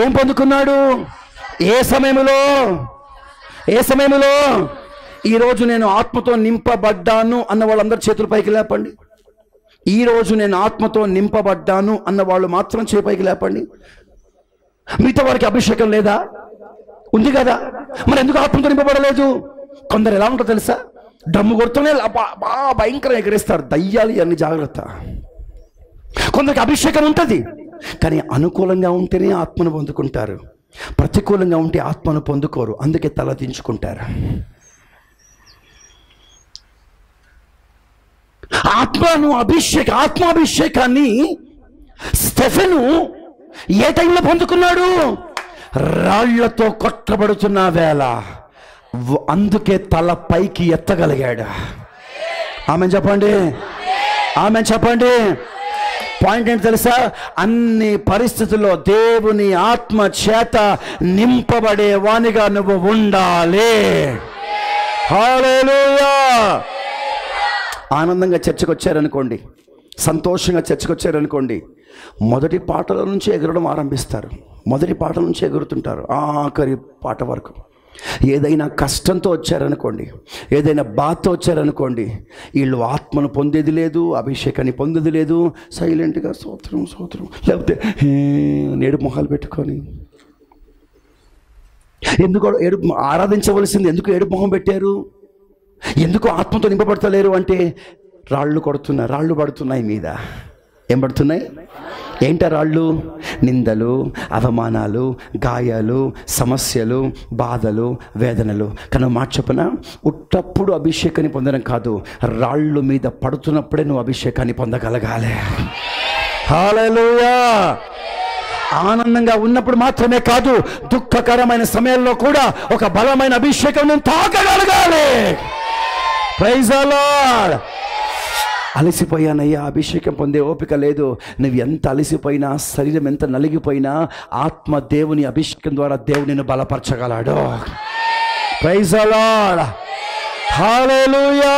ఏం పొందుకున్నాడు? ఏ సమయంలో? ఈరోజు నేను ఆత్మతో నింపబడ్డాను అన్న వాళ్ళందరూ చేతుల పైకి లేపండి. ఈరోజు నేను ఆత్మతో నింపబడ్డాను అన్న వాళ్ళు మాత్రం చేయి పైకి లేపండి. మిగతా వారికి అభిషేకం లేదా? ఉంది కదా, మరి ఎందుకు ఆత్మతో నింపబడలేదు? కొందరు ఎలా ఉంటారో తెలుసా, డమ్ము కొడుతూనే బాగా భయంకరంగా ఎగరేస్తారు, దయ్యాలు అన్ని జాగ్రత్త. కొందరికి అభిషేకం ఉంటుంది, కానీ అనుకూలంగా ఉంటేనే ఆత్మను పొందుకుంటారు, ప్రతికూలంగా ఉంటే ఆత్మను పొందుకోరు, అందుకే తల దించుకుంటారు. ఆత్మాభిషేకాన్ని స్టెఫెను ఏ టైంలో పొందుకున్నాడు? రాళ్లతో కొట్టబడుతున్న వేళ, అందుకే తల పైకి ఎత్తగలిగాడు. ఆమె చెప్పండి, పాయింట్ ఏంటి తెలుసా? అన్ని పరిస్థితుల్లో దేవుని ఆత్మ చేత నింపబడే వానిగా నువ్వు ఉండాలి. హల్లెలూయా. ఆనందంగా చర్చకు వచ్చారనుకోండి, సంతోషంగా చర్చకు వచ్చారనుకోండి, మొదటి పాటల నుంచి ఎగరడం ఆరంభిస్తారు. మొదటి పాటల నుంచి ఎగురుతుంటారు ఆఖరి పాట వరకు. ఏదైనా కష్టంతో వచ్చారనుకోండి, ఏదైనా బాధతో వచ్చారనుకోండి, వీళ్ళు ఆత్మను పొందేది లేదు, అభిషేకాన్ని పొందేది లేదు, సైలెంట్గా స్తోత్రం లేకపోతే నేడు మొహాలు పెట్టుకొని. ఎందుకు ఆరాధించవలసింది ఎందుకు ఏడు మొహం పెట్టారు? ఎందుకు ఆత్మతో నింపబడతలేరు అంటే, రాళ్ళు పడుతున్నాయి మీద. ఏం పడుతున్నాయి? ఏంట రాళ్ళు? నిందలు, అవమానాలు, గాయాలు, సమస్యలు, బాధలు, వేదనలు. కానీ మాట చెప్పన, ఉట్టప్పుడు అభిషేకాన్ని పొందడం కాదు, రాళ్ళు మీద పడుతున్నప్పుడే నువ్వు అభిషేకాన్ని పొందగలగాలి. హల్లెలూయా. ఆనందంగా ఉన్నప్పుడు మాత్రమే కాదు, దుఃఖకరమైన సమయంలో కూడా ఒక బలమైన అభిషేకం నేను తాకగలగాలి. Praise the Lord. అలసిపోయానయ్యా, అభిషేకం పొందే ఓపిక లేదు. నువ్వు ఎంత అలసిపోయినా, శరీరం ఎంత నలిగిపోయినా, ఆత్మ దేవుని అభిషేకం ద్వారా దేవుడు నిన్ను బలపరచగలడు. Praise the Lord. హల్లెలూయా.